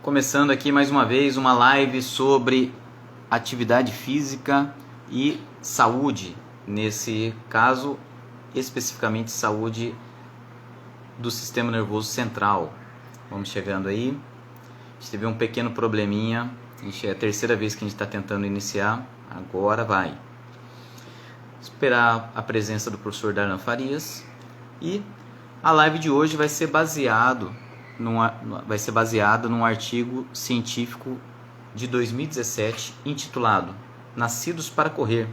Começando aqui mais uma vez uma live sobre atividade física e saúde, nesse caso especificamente saúde do sistema nervoso central. Vamos chegando aí. A gente teve um pequeno probleminha, é a terceira vez que a gente está tentando iniciar, agora vai. Esperar a presença do professor Darlan Farias. E a live de hoje vai ser baseada num artigo científico de 2017 intitulado Nascidos para Correr,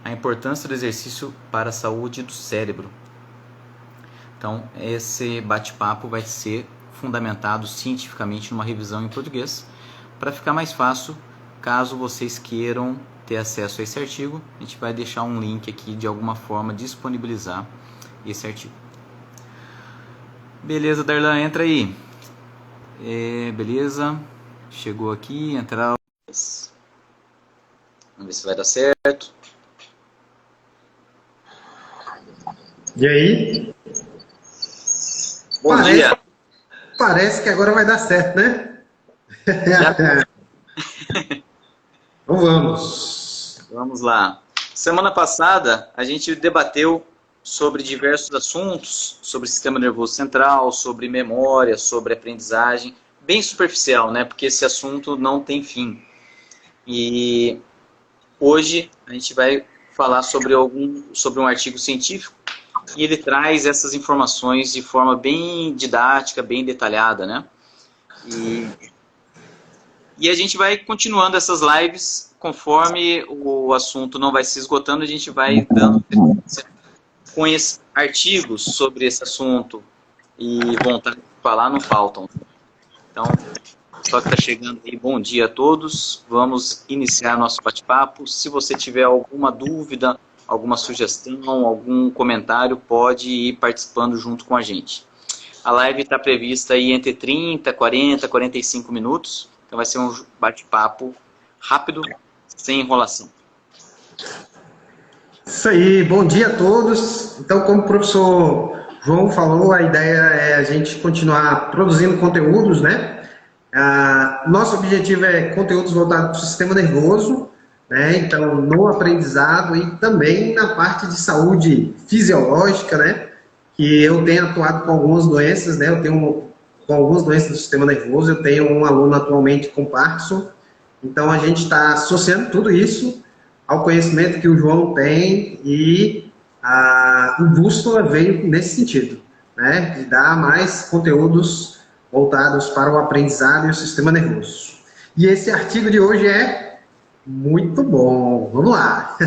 a importância do exercício para a saúde do cérebro. Então, esse bate-papo vai ser fundamentado cientificamente numa revisão em português, para ficar mais fácil, caso vocês queiram ter acesso a esse artigo, a gente vai deixar um link aqui de alguma forma disponibilizar esse artigo. Beleza, Darlan, entra aí. Beleza, chegou aqui, entrar. Vamos ver se vai dar certo. E aí? Bom dia. Parece que agora vai dar certo, né? Então vamos. Vamos lá. Semana passada a gente debateu sobre diversos assuntos, sobre sistema nervoso central, sobre memória, sobre aprendizagem, bem superficial, né? Porque esse assunto não tem fim. E hoje a gente vai falar sobre um artigo científico e ele traz essas informações de forma bem didática, bem detalhada, né? E a gente vai continuando essas lives, conforme o assunto não vai se esgotando, a gente vai dando com esses artigos sobre esse assunto e vontade de falar não faltam. Então, só que está chegando aí, bom dia a todos, vamos iniciar nosso bate-papo. Se você tiver alguma dúvida, alguma sugestão, algum comentário, pode ir participando junto com a gente. A live está prevista aí entre 30, 40, 45 minutos, então vai ser um bate-papo rápido, sem enrolação. Isso aí, bom dia a todos. Então, como o professor João falou, a ideia é a gente continuar produzindo conteúdos, né? Nosso objetivo é conteúdos voltados para o sistema nervoso, né? Então, no aprendizado e também na parte de saúde fisiológica, né? Que eu tenho atuado com algumas doenças, né? Eu tenho com algumas doenças do sistema nervoso, eu tenho um aluno atualmente com Parkinson, então a gente está associando tudo isso ao conhecimento que o João tem e o Bússola veio nesse sentido, né? De dar mais conteúdos voltados para o aprendizado e o sistema nervoso. E esse artigo de hoje é muito bom. Vamos lá.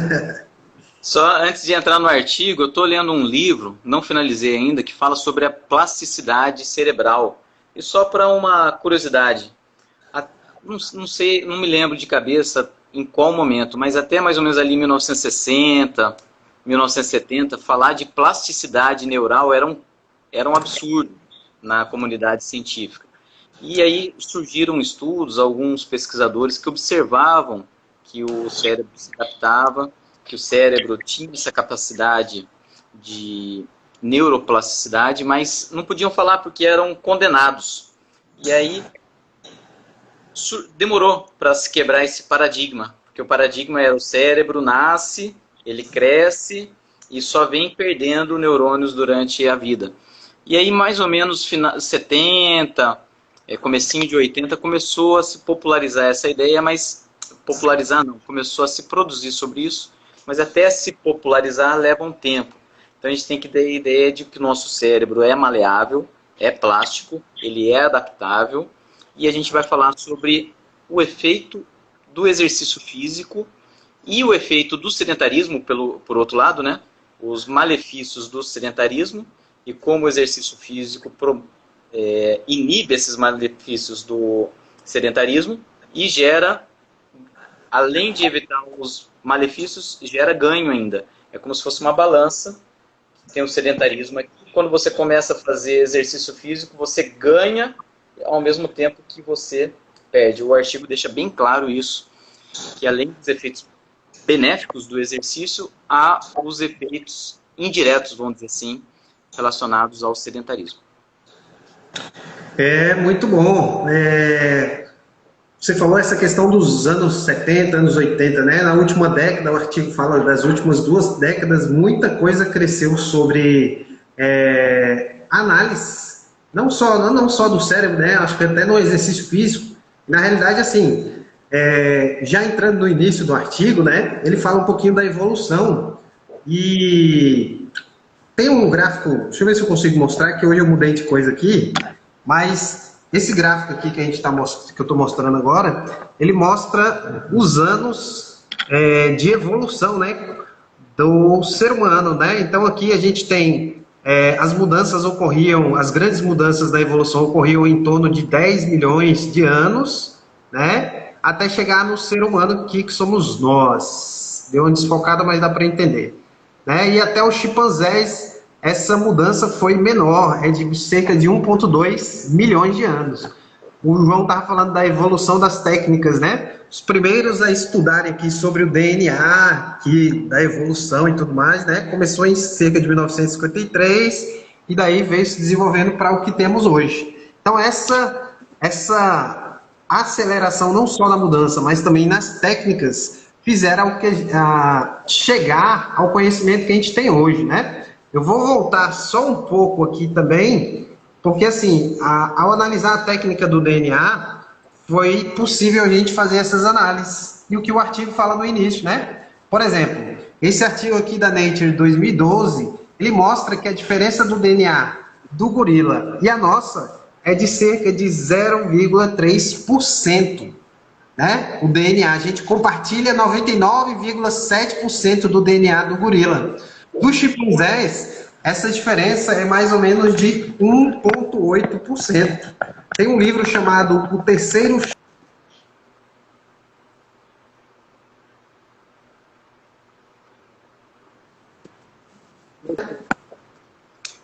Só antes de entrar no artigo, eu estou lendo um livro, não finalizei ainda, que fala sobre a plasticidade cerebral. E só para uma curiosidade, não sei, não me lembro de cabeça em qual momento, mas até mais ou menos ali em 1960, 1970, falar de plasticidade neural era um absurdo na comunidade científica. E aí surgiram estudos, alguns pesquisadores que observavam que o cérebro se adaptava, que o cérebro tinha essa capacidade de neuroplasticidade, mas não podiam falar porque eram condenados. E aí demorou para se quebrar esse paradigma, porque o paradigma é o cérebro nasce, ele cresce e só vem perdendo neurônios durante a vida. E aí mais ou menos 70, comecinho de 80, começou a se popularizar essa ideia, mas popularizar não, começou a se produzir sobre isso, mas até se popularizar leva um tempo. Então a gente tem que ter a ideia de que o nosso cérebro é maleável, é plástico, ele é adaptável, e a gente vai falar sobre o efeito do exercício físico e o efeito do sedentarismo, por outro lado, né? Os malefícios do sedentarismo e como o exercício físico inibe esses malefícios do sedentarismo e gera, além de evitar os malefícios, gera ganho ainda. É como se fosse uma balança, tem o sedentarismo aqui. Quando você começa a fazer exercício físico, você ganha ao mesmo tempo que você perde. O artigo deixa bem claro isso, que além dos efeitos benéficos do exercício, há os efeitos indiretos, vamos dizer assim, relacionados ao sedentarismo. É muito bom. Você falou essa questão dos anos 70, anos 80, né? Na última década, o artigo fala das últimas 2 décadas, muita coisa cresceu sobre análise, não só do cérebro, né? Acho que até no exercício físico. Na realidade, assim, já entrando no início do artigo, né? Ele fala um pouquinho da evolução e tem um gráfico, deixa eu ver se eu consigo mostrar, que hoje eu mudei de coisa aqui, mas esse gráfico aqui que que eu estou mostrando agora, ele mostra os anos de evolução, né, do ser humano, né? Então aqui a gente tem as mudanças ocorriam, as grandes mudanças da evolução ocorriam em torno de 10 milhões de anos, né? Até chegar no ser humano aqui que somos nós. Deu uma desfocada, mas dá para entender. Né? E até os chimpanzés, essa mudança foi menor, é de cerca de 1,2 milhões de anos. O João estava falando da evolução das técnicas, né? Os primeiros a estudarem aqui sobre o DNA, da evolução e tudo mais, né? Começou em cerca de 1953 e daí veio se desenvolvendo para o que temos hoje. Então essa aceleração não só na mudança, mas também nas técnicas fizeram chegar ao conhecimento que a gente tem hoje, né? Eu vou voltar só um pouco aqui também, porque assim, ao analisar a técnica do DNA, foi possível a gente fazer essas análises. E o que o artigo fala no início, né? Por exemplo, esse artigo aqui da Nature 2012, ele mostra que a diferença do DNA do gorila e a nossa é de cerca de 0,3%. Né? O DNA, a gente compartilha 99,7% do DNA do gorila. Dos chimpanzés, essa diferença é mais ou menos de 1,8%. Tem um livro chamado O Terceiro...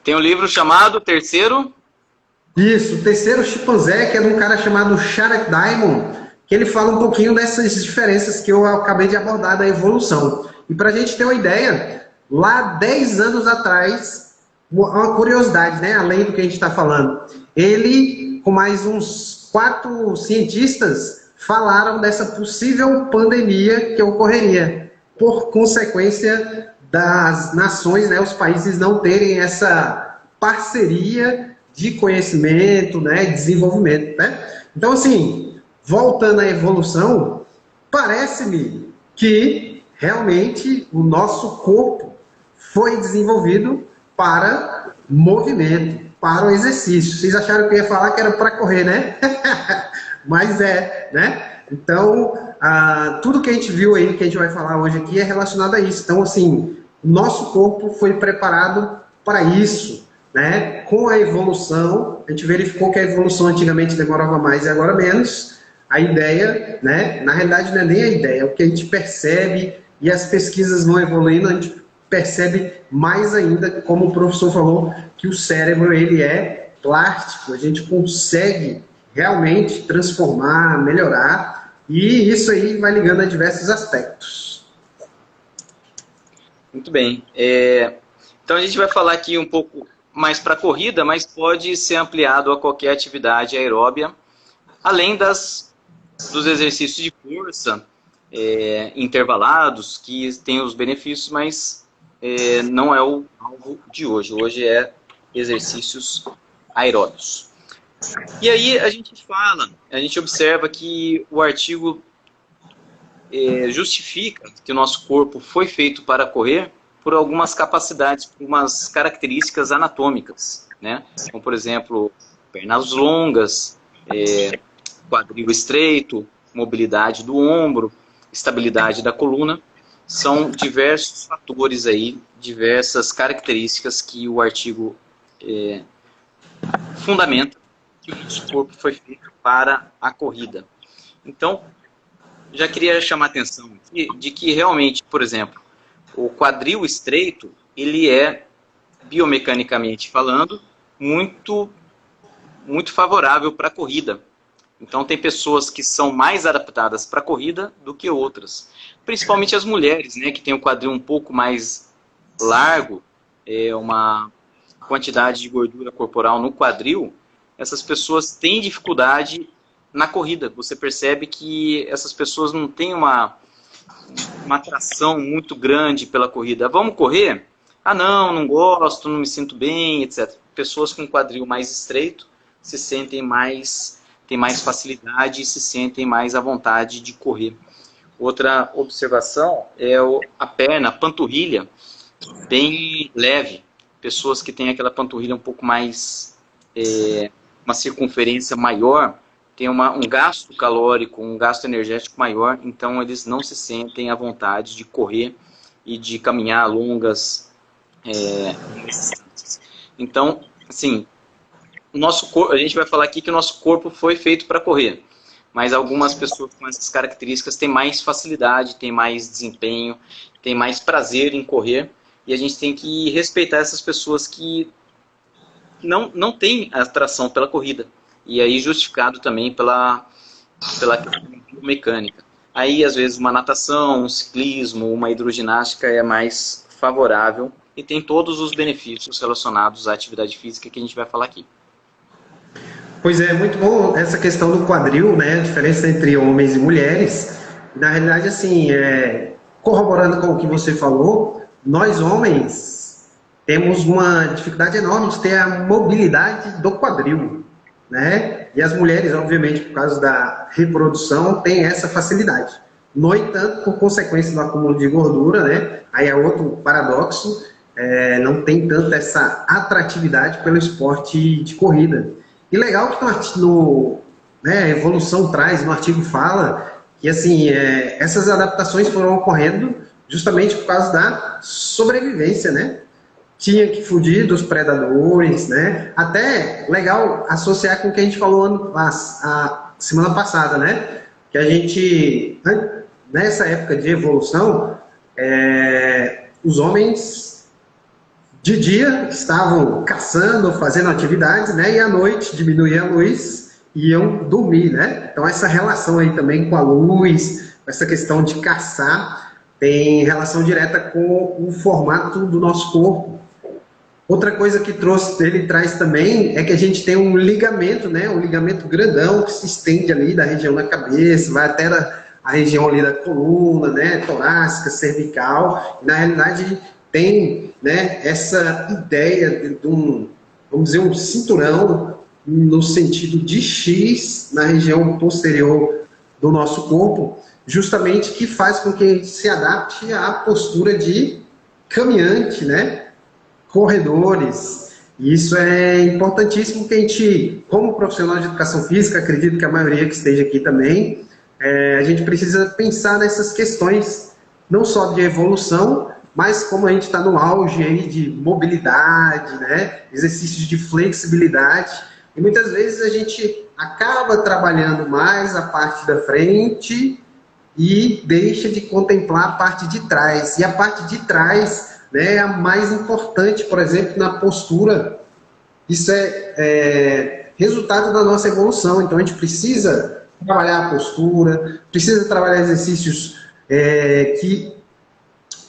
Tem um livro chamado Terceiro... Isso, O Terceiro Chimpanzé, que é de um cara chamado Sharad Diamond, que ele fala um pouquinho dessas diferenças que eu acabei de abordar da evolução. E para a gente ter uma ideia, lá 10 anos atrás, uma curiosidade, né, além do que a gente está falando, ele, com mais uns 4 cientistas, falaram dessa possível pandemia que ocorreria, por consequência das nações, né, os países não terem essa parceria de conhecimento, né, desenvolvimento, né? Então, assim, voltando à evolução, parece-me que realmente o nosso corpo foi desenvolvido para movimento, para o exercício. Vocês acharam que eu ia falar que era para correr, né? Mas né? Então, tudo que a gente viu aí, que a gente vai falar hoje aqui, é relacionado a isso. Então, assim, o nosso corpo foi preparado para isso. Né? Com a evolução, a gente verificou que a evolução antigamente demorava mais e agora menos. A ideia, né? Na realidade não é nem a ideia, é o que a gente percebe e as pesquisas vão evoluindo, a gente percebe mais ainda, como o professor falou, que o cérebro ele é plástico, a gente consegue realmente transformar, melhorar, e isso aí vai ligando a diversos aspectos. Muito bem. Então a gente vai falar aqui um pouco mais para corrida, mas pode ser ampliado a qualquer atividade aeróbia, além dos exercícios de força intervalados, que tem os benefícios, mas não é o alvo de hoje. Hoje é exercícios aeróbios. E aí a gente observa que o artigo justifica que o nosso corpo foi feito para correr por algumas capacidades, por umas características anatômicas, né? Como, por exemplo, pernas longas, quadril estreito, mobilidade do ombro, estabilidade da coluna. São diversos fatores aí, diversas características que o artigo fundamenta que o nosso corpo foi feito para a corrida. Então, já queria chamar a atenção aqui de que realmente, por exemplo, o quadril estreito, ele é, biomecanicamente falando, muito favorável para a corrida. Então tem pessoas que são mais adaptadas para a corrida do que outras. Principalmente as mulheres, né, que têm o quadril um pouco mais largo, uma quantidade de gordura corporal no quadril, essas pessoas têm dificuldade na corrida. Você percebe que essas pessoas não têm uma atração muito grande pela corrida. Vamos correr? Ah, não gosto, não me sinto bem, etc. Pessoas com quadril mais estreito se sentem mais, têm mais facilidade e se sentem mais à vontade de correr. Outra observação é a perna, a panturrilha, bem leve. Pessoas que têm aquela panturrilha um pouco mais, uma circunferência maior, tem um gasto calórico, um gasto energético maior, então eles não se sentem à vontade de correr e de caminhar longas distâncias. Então, assim, nosso corpo, a gente vai falar aqui que o nosso corpo foi feito para correr, mas algumas pessoas com essas características têm mais facilidade, têm mais desempenho, têm mais prazer em correr, e a gente tem que respeitar essas pessoas que não têm atração pela corrida. E aí justificado também pela mecânica. Aí, às vezes, uma natação, um ciclismo, uma hidroginástica é mais favorável e tem todos os benefícios relacionados à atividade física que a gente vai falar aqui. Pois é, muito bom essa questão do quadril, né? A diferença entre homens e mulheres. Na realidade, assim, corroborando com o que você falou, nós homens temos uma dificuldade enorme de ter a mobilidade do quadril, né? E as mulheres, obviamente, por causa da reprodução, têm essa facilidade. No entanto, por consequência do acúmulo de gordura, né? Aí é outro paradoxo, não tem tanta essa atratividade pelo esporte de corrida. E legal que a evolução traz, no artigo fala que assim, essas adaptações foram ocorrendo justamente por causa da sobrevivência, né? Tinha que fugir dos predadores, né? Até legal associar com o que a gente falou a semana passada, né? Que a gente, nessa época de evolução, os homens de dia estavam caçando, fazendo atividades, né? E à noite diminuía a luz e iam dormir, né? Então essa relação aí também com a luz, essa questão de caçar, tem relação direta com o formato do nosso corpo. Outra coisa que ele traz também é que a gente tem um ligamento, né? Um ligamento grandão que se estende ali da região da cabeça, vai até a região ali da coluna, né? Torácica, cervical. Na realidade tem, né, essa ideia de vamos dizer, um cinturão no sentido de X na região posterior do nosso corpo, justamente que faz com que a gente se adapte à postura de caminhante, né? Corredores. E isso é importantíssimo que a gente, como profissional de educação física, acredito que a maioria que esteja aqui também, a gente precisa pensar nessas questões, não só de evolução, mas como a gente está no auge aí de mobilidade, né? Exercícios de flexibilidade, e muitas vezes a gente acaba trabalhando mais a parte da frente e deixa de contemplar a parte de trás. E a parte de trás, né, é a mais importante, por exemplo, na postura. Isso é resultado da nossa evolução. Então a gente precisa trabalhar a postura, precisa trabalhar exercícios que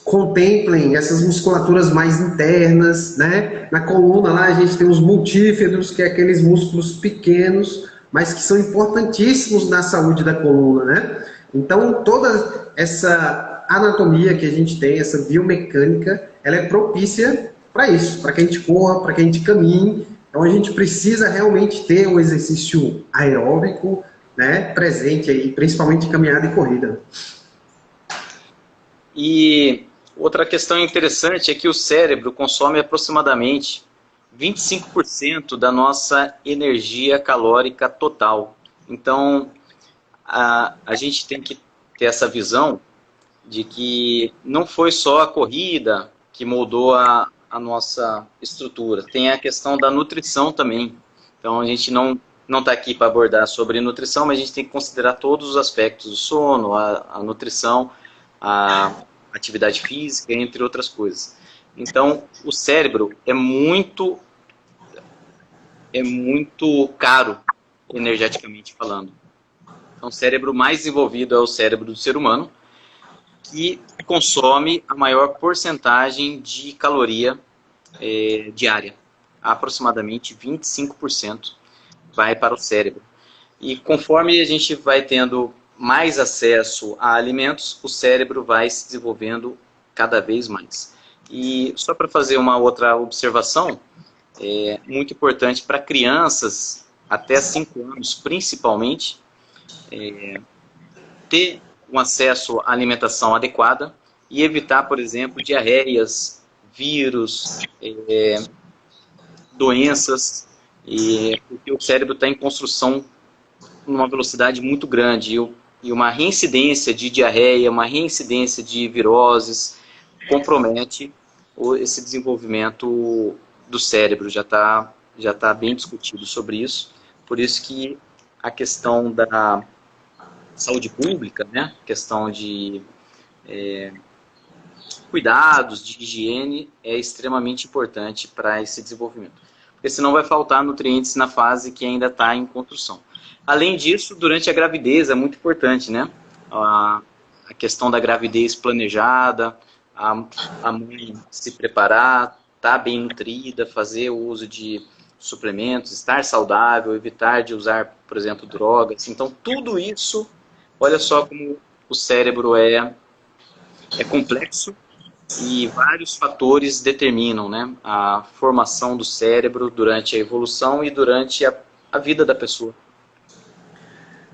contemplem essas musculaturas mais internas, né? Na coluna lá a gente tem os multíferos, que é aqueles músculos pequenos, mas que são importantíssimos na saúde da coluna, né? Então toda essa anatomia que a gente tem, essa biomecânica, ela é propícia para isso, para que a gente corra, para que a gente caminhe. Então a gente precisa realmente ter um exercício aeróbico, né, presente aí, principalmente caminhada e corrida. E outra questão interessante é que o cérebro consome aproximadamente 25% da nossa energia calórica total. Então, a gente tem que ter essa visão de que não foi só a corrida que moldou a nossa estrutura. Tem a questão da nutrição também. Então, a gente não está aqui para abordar sobre nutrição, mas a gente tem que considerar todos os aspectos do sono, a nutrição, a atividade física, entre outras coisas. Então, o cérebro é muito caro, energeticamente falando. Então, o cérebro mais desenvolvido é o cérebro do ser humano, que consome a maior porcentagem de caloria diária, aproximadamente 25%. vai para o cérebro. E conforme a gente vai tendo mais acesso a alimentos, o cérebro vai se desenvolvendo cada vez mais. E só para fazer uma outra observação, é muito importante para crianças até 5 anos, principalmente, ter um acesso à alimentação adequada e evitar, por exemplo, diarreias, vírus, doenças, porque o cérebro está em construção numa velocidade muito grande e uma reincidência de diarreia, uma reincidência de viroses compromete esse desenvolvimento do cérebro. Já tá bem discutido sobre isso. Por isso que a questão da saúde pública, né, questão de cuidados, de higiene, é extremamente importante para esse desenvolvimento. Porque senão vai faltar nutrientes na fase que ainda está em construção. Além disso, durante a gravidez é muito importante, né? A questão da gravidez planejada, a mãe se preparar, estar bem nutrida, fazer o uso de suplementos, estar saudável, evitar de usar, por exemplo, drogas. Então, tudo isso, olha só como o cérebro é complexo e vários fatores determinam, né, a formação do cérebro durante a evolução e durante a vida da pessoa.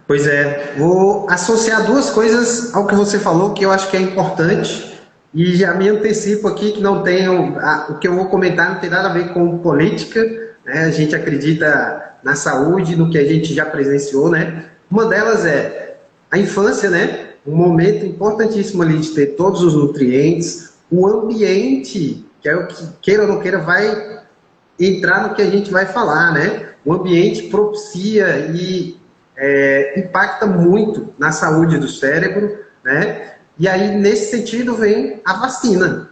Pois é, vou associar duas coisas ao que você falou, que eu acho que é importante, e já me antecipo aqui que não tenho, o que eu vou comentar não tem nada a ver com política, né? A gente acredita na saúde, no que a gente já presenciou, né? Uma delas é a infância, né? Um momento importantíssimo ali de ter todos os nutrientes, o ambiente, que é o que, queira ou não queira, vai entrar no que a gente vai falar, né? O ambiente propicia e impacta muito na saúde do cérebro, né? E aí, nesse sentido, vem a vacina.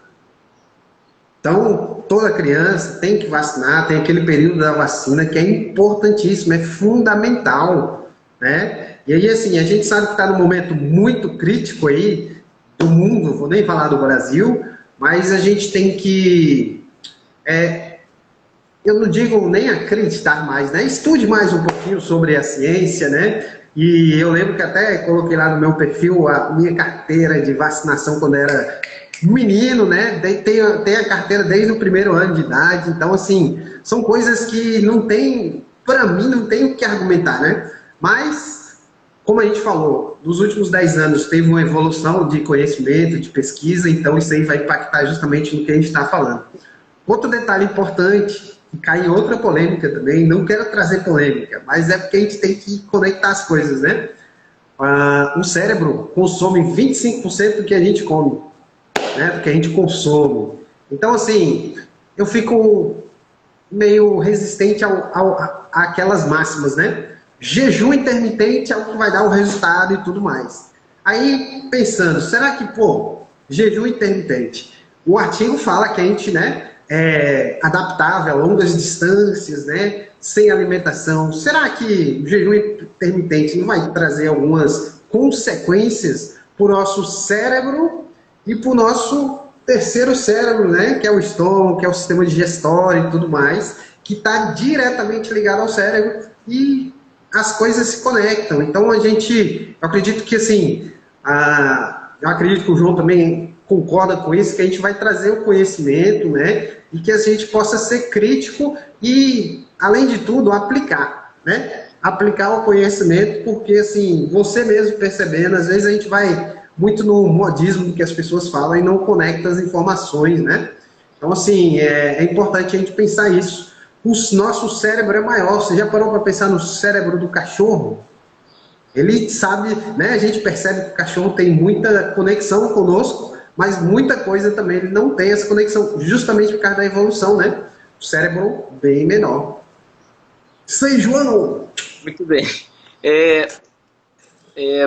Então, toda criança tem que vacinar, tem aquele período da vacina que é importantíssimo, é fundamental, né? E aí, assim, a gente sabe que está num momento muito crítico aí do mundo, vou nem falar do Brasil, mas a gente tem que, eu não digo nem acreditar mais, né? Estude mais um pouquinho sobre a ciência, né? E eu lembro que até coloquei lá no meu perfil a minha carteira de vacinação quando era menino, né? Tem a carteira desde o primeiro ano de idade. Então, assim, são coisas que não tem, para mim, não tem o que argumentar, né? Mas, como a gente falou, nos últimos 10 anos teve uma evolução de conhecimento, de pesquisa, então isso aí vai impactar justamente no que a gente está falando. Outro detalhe importante, e cai em outra polêmica também, não quero trazer polêmica, mas é porque a gente tem que conectar as coisas, né? O cérebro consome 25% do que a gente come, né? Do que a gente consome. Então, assim, eu fico meio resistente àquelas máximas, né? Jejum intermitente é o que vai dar o resultado e tudo mais. Aí, pensando, será que, jejum intermitente, o artigo fala que a gente, né, adaptável a longas distâncias, né, sem alimentação. Será que o jejum intermitente não vai trazer algumas consequências para o nosso cérebro e para o nosso terceiro cérebro, né, que é o estômago, que é o sistema digestório e tudo mais, que está diretamente ligado ao cérebro e as coisas se conectam. Então, eu acredito que, assim, eu acredito que o João também concorda com isso, que a gente vai trazer o conhecimento, né, e que a gente possa ser crítico e, além de tudo, aplicar, né? Aplicar o conhecimento, porque, assim, você mesmo percebendo, às vezes a gente vai muito no modismo do que as pessoas falam e não conecta as informações, né? Então, assim, é importante a gente pensar isso. O nosso cérebro é maior. Você já parou para pensar no cérebro do cachorro? Ele sabe, né? A gente percebe que o cachorro tem muita conexão conosco, mas muita coisa também ele não tem essa conexão, justamente por causa da evolução, né? O cérebro bem menor. Sei, João! Muito bem.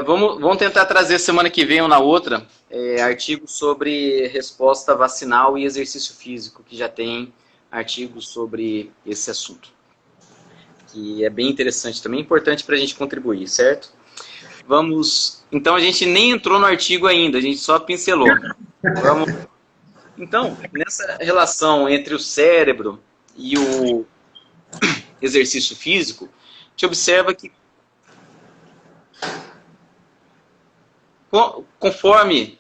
Vamos tentar trazer semana que vem ou na outra artigos sobre resposta vacinal e exercício físico, que já tem artigos sobre esse assunto. Que é bem interessante também, importante para a gente contribuir, certo? Então, a gente nem entrou no artigo ainda, a gente só pincelou. Então, nessa relação entre o cérebro e o exercício físico, gente observa que conforme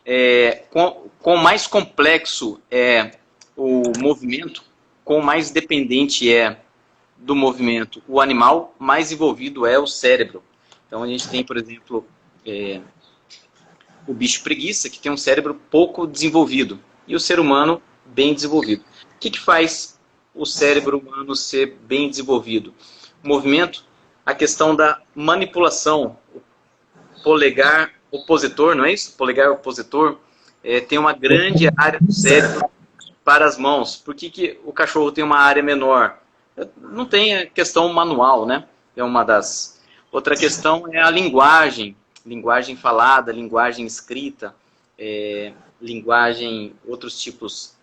com mais complexo é o movimento, com mais dependente é do movimento o animal, mais envolvido é o cérebro. Então a gente tem, por exemplo, o bicho preguiça, que tem um cérebro pouco desenvolvido, e o ser humano bem desenvolvido. O que faz o cérebro humano ser bem desenvolvido? O movimento, a questão da manipulação, o polegar opositor, não é isso? O polegar opositor tem uma grande área do cérebro para as mãos. Por que o cachorro tem uma área menor? Não tem a questão manual, né? É uma das. Outra questão é a linguagem. Linguagem falada, linguagem escrita, linguagem, outros tipos,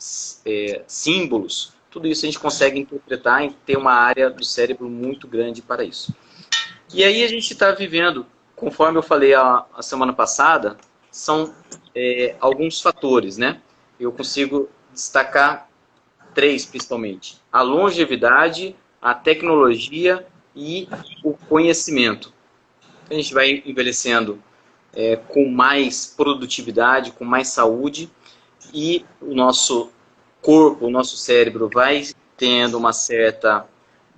símbolos. Tudo isso a gente consegue interpretar e ter uma área do cérebro muito grande para isso. E aí a gente está vivendo, conforme eu falei a semana passada, são alguns fatores, né? Eu consigo destacar 3 principalmente: a longevidade, a tecnologia e o conhecimento. A gente vai envelhecendo com mais produtividade, com mais saúde, e o nosso corpo, o nosso cérebro vai tendo uma certa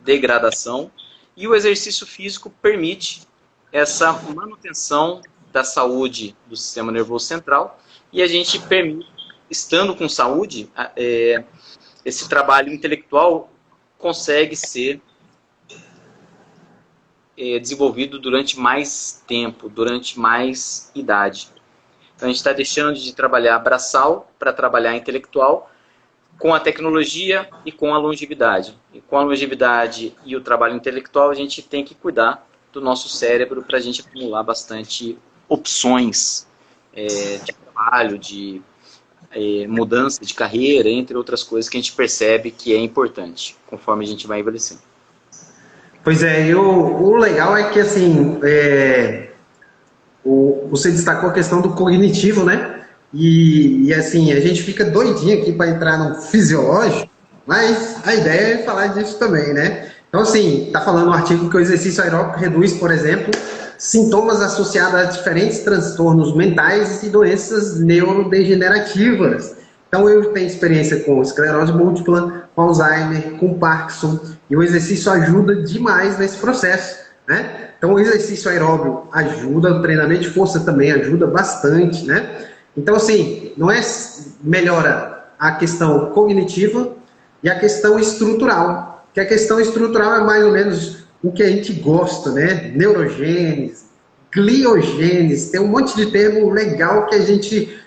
degradação, e o exercício físico permite essa manutenção da saúde do sistema nervoso central, e a gente permite, estando com saúde, esse trabalho intelectual consegue ser desenvolvido durante mais tempo, durante mais idade. Então a gente está deixando de trabalhar braçal para trabalhar intelectual, com a tecnologia e com a longevidade. E com a longevidade e o trabalho intelectual, a gente tem que cuidar do nosso cérebro para a gente acumular bastante opções de trabalho, de mudança de carreira, entre outras coisas que a gente percebe que é importante, conforme a gente vai envelhecendo. Pois é, o legal é que, assim, você destacou a questão do cognitivo, né? E assim, a gente fica doidinho aqui para entrar no fisiológico, mas a ideia é falar disso também, né? Então, assim, está falando no artigo que o exercício aeróbico reduz, por exemplo, sintomas associados a diferentes transtornos mentais e doenças neurodegenerativas. Então, eu tenho experiência com esclerose múltipla, com Alzheimer, com Parkinson, e o exercício ajuda demais nesse processo, né? Então, o exercício aeróbico ajuda, o treinamento de força também ajuda bastante, né? Então, assim, não é melhora a questão cognitiva e a questão estrutural, que a questão estrutural é mais ou menos o que a gente gosta, né? Neurogênese, gliogênese, tem um monte de termo legal que a gente,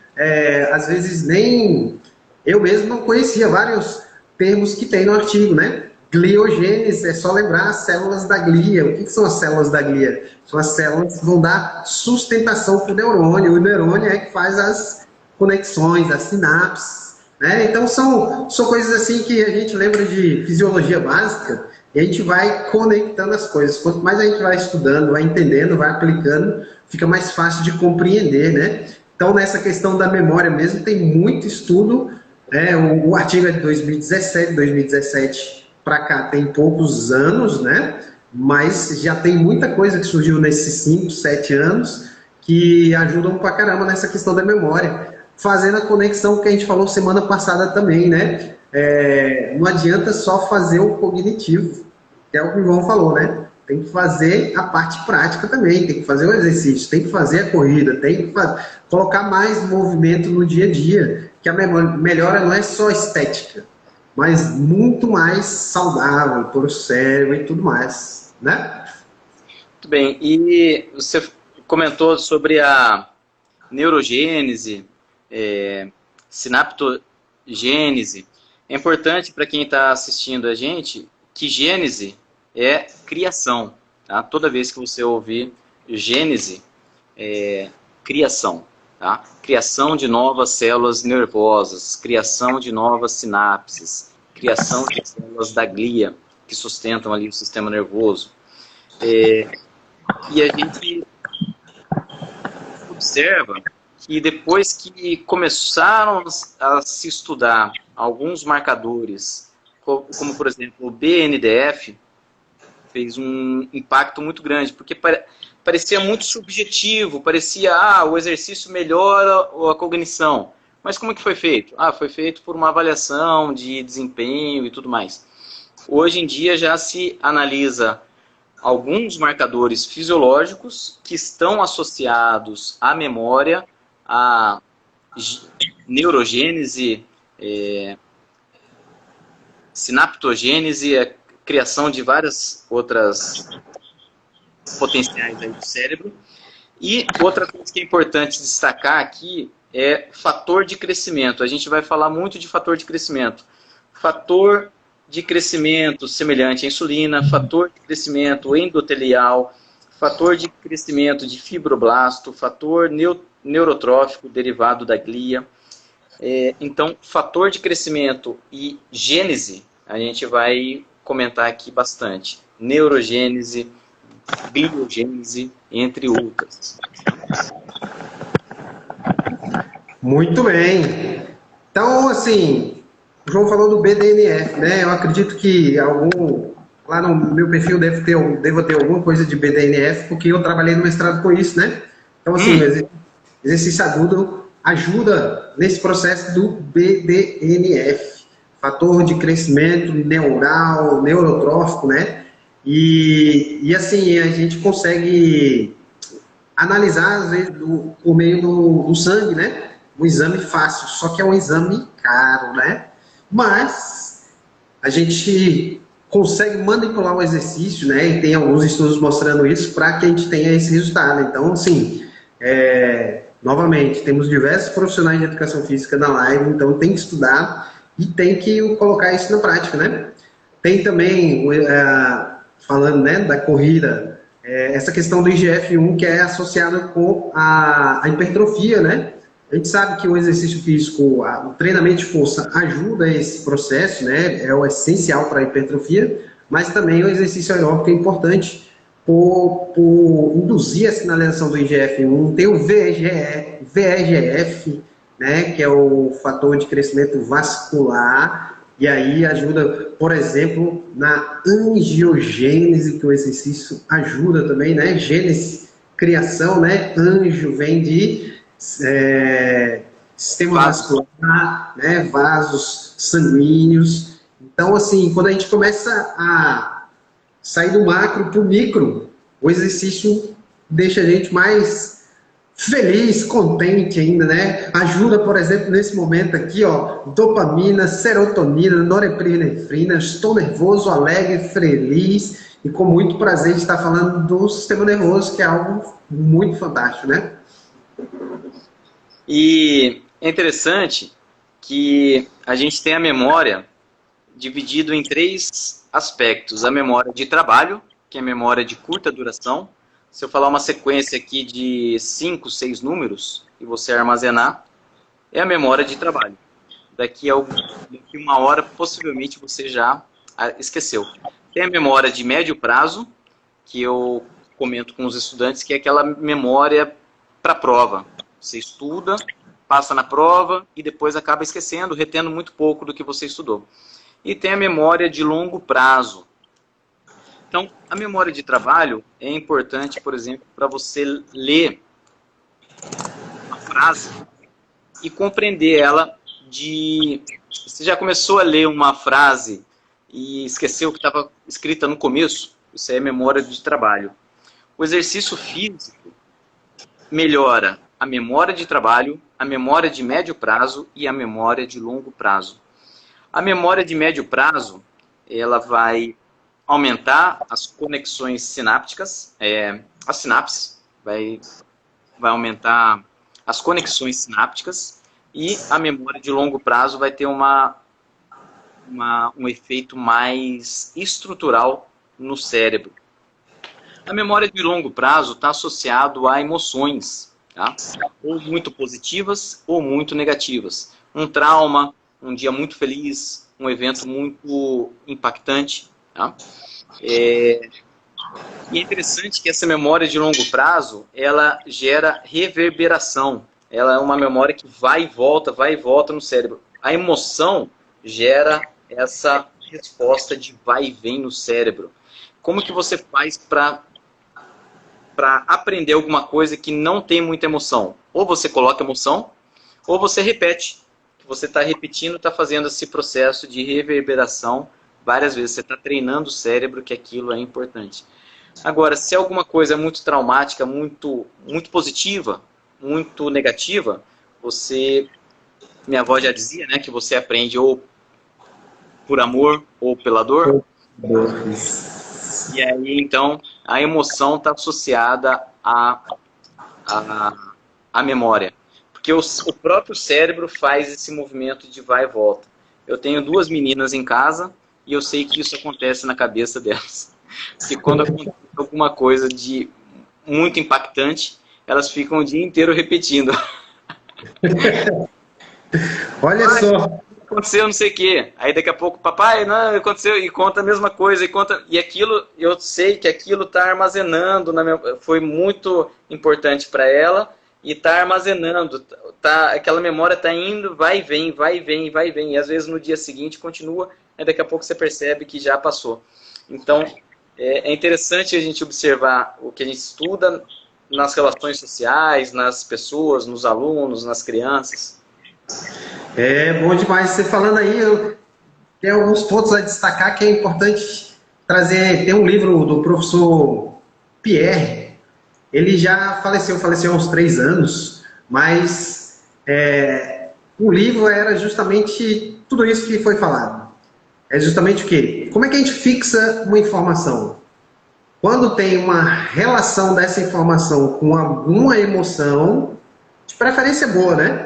às vezes, nem... Eu mesmo não conhecia vários termos que tem no artigo, né? Gliogênese, é só lembrar as células da glia. O que são as células da glia? São as células que vão dar sustentação para o neurônio. O neurônio é que faz as conexões, as sinapses, né? Então são coisas assim que a gente lembra de fisiologia básica e a gente vai conectando as coisas. Quanto mais a gente vai estudando, vai entendendo, vai aplicando, fica mais fácil de compreender, né? Então nessa questão da memória mesmo tem muito estudo. O artigo é de 2017 para cá tem poucos anos, né? Mas já tem muita coisa que surgiu nesses 5, 7 anos que ajudam pra caramba nessa questão da memória. Fazendo a conexão que a gente falou semana passada também, né? Não adianta só fazer o cognitivo, que é o que o João falou, né? Tem que fazer a parte prática também, tem que fazer o exercício, tem que fazer a corrida, tem que colocar mais movimento no dia a dia, que a melhora não é só estética, mas muito mais saudável para o cérebro e tudo mais, né? Muito bem. E você comentou sobre a neurogênese, sinaptogênese. É importante para quem está assistindo a gente que gênese é criação. Tá? Toda vez que você ouvir gênese, criação. Tá? Criação de novas células nervosas, criação de novas sinapses, criação de células da glia, que sustentam ali o sistema nervoso. E a gente observa que depois que começaram a se estudar alguns marcadores, como por exemplo o BNDF, fez um impacto muito grande, porque parecia muito subjetivo, parecia, o exercício melhora a cognição. Mas como é que foi feito? Foi feito por uma avaliação de desempenho e tudo mais. Hoje em dia já se analisa alguns marcadores fisiológicos que estão associados à memória, à neurogênese, sinaptogênese, a criação de várias outras potenciais aí do cérebro. E outra coisa que é importante destacar aqui é fator de crescimento. A gente vai falar muito de fator de crescimento. Fator de crescimento semelhante à insulina, fator de crescimento endotelial, fator de crescimento de fibroblasto, fator neurotrófico derivado da glia. Então, fator de crescimento e gênese, a gente vai comentar aqui bastante. Neurogênese, gliogênese, entre outras. Muito bem. Então, assim, o João falou do BDNF, né? Eu acredito que lá no meu perfil devo ter alguma coisa de BDNF, porque eu trabalhei no mestrado com isso, né? Então, assim, exercício agudo ajuda nesse processo do BDNF, fator de crescimento neural, neurotrófico, né? E assim, a gente consegue analisar, às vezes, por meio do sangue, né? Um exame fácil, só que é um exame caro, né? Mas a gente consegue manipular o exercício, né? E tem alguns estudos mostrando isso para que a gente tenha esse resultado. Então, assim, novamente, temos diversos profissionais de educação física na live, então tem que estudar e tem que colocar isso na prática, né? Tem também, falando, né, da corrida, essa questão do IGF-1 que é associada com a hipertrofia, né? A gente sabe que o exercício físico, o treinamento de força ajuda esse processo, né? É o essencial para a hipertrofia, mas também o exercício aeróbico é importante por induzir a sinalização do IGF-1. Tem o VEGF, né? Que é o fator de crescimento vascular, e aí ajuda, por exemplo, na angiogênese, que o exercício ajuda também, né? Gênese, criação, né? Anjo vem de sistema vascular, né, vasos sanguíneos. Então, assim, quando a gente começa a sair do macro para o micro, o exercício deixa a gente mais feliz, contente ainda, né? Ajuda, por exemplo, nesse momento aqui, ó, dopamina, serotonina, norepinefrina, estou nervoso, alegre, feliz e com muito prazer de estar falando do sistema nervoso, que é algo muito fantástico, né? E é interessante que a gente tem a memória dividida em 3 aspectos. A memória de trabalho, que é a memória de curta duração. Se eu falar uma sequência aqui de 5, 6 números e você armazenar, é a memória de trabalho. Daqui 1 hora, possivelmente, você já esqueceu. Tem a memória de médio prazo, que eu comento com os estudantes, que é aquela memória para a prova. Você estuda, passa na prova e depois acaba esquecendo, retendo muito pouco do que você estudou. E tem a memória de longo prazo. Então, a memória de trabalho é importante, por exemplo, para você ler uma frase e compreender ela Você já começou a ler uma frase e esqueceu o que estava escrita no começo? Isso é memória de trabalho. O exercício físico melhora a memória de trabalho, a memória de médio prazo e a memória de longo prazo. A memória de médio prazo, ela vai aumentar as conexões sinápticas, as sinapses, vai aumentar as conexões sinápticas, e a memória de longo prazo vai ter um efeito mais estrutural no cérebro. A memória de longo prazo está associado a emoções, tá? Ou muito positivas ou muito negativas. Um trauma, um dia muito feliz, um evento muito impactante. Tá? E é interessante que essa memória de longo prazo, ela gera reverberação. Ela é uma memória que vai e volta no cérebro. A emoção gera essa resposta de vai e vem no cérebro. como que você faz para aprender alguma coisa que não tem muita emoção? Ou você coloca emoção, ou você repete. Você está repetindo, está fazendo esse processo de reverberação várias vezes. Você está treinando o cérebro que aquilo é importante. Agora, se alguma coisa é muito traumática, muito positiva, muito negativa, minha avó já dizia, né, que você aprende ou por amor ou pela dor. E aí, então, a emoção está associada à memória. Porque o próprio cérebro faz esse movimento de vai e volta. Eu tenho 2 meninas em casa e eu sei que isso acontece na cabeça delas. Porque quando acontece alguma coisa de muito impactante, elas ficam o dia inteiro repetindo. Olha só. Aconteceu não sei o quê. Aí daqui a pouco, papai, não, aconteceu, e conta a mesma coisa, e aquilo, eu sei que aquilo está armazenando, foi muito importante para ela, e está armazenando, aquela memória está indo, vai e vem, vai e vem, vai e vem, e às vezes no dia seguinte continua, aí daqui a pouco você percebe que já passou. Então, é interessante a gente observar o que a gente estuda nas relações sociais, nas pessoas, nos alunos, nas crianças. É bom demais você falando aí. Tem alguns pontos a destacar que é importante trazer. Tem um livro do professor Pierre. Ele já faleceu há uns 3 anos, mas o livro era justamente tudo isso que foi falado. É justamente o quê? Como é que a gente fixa uma informação? Quando tem uma relação dessa informação com alguma emoção, de preferência boa, né?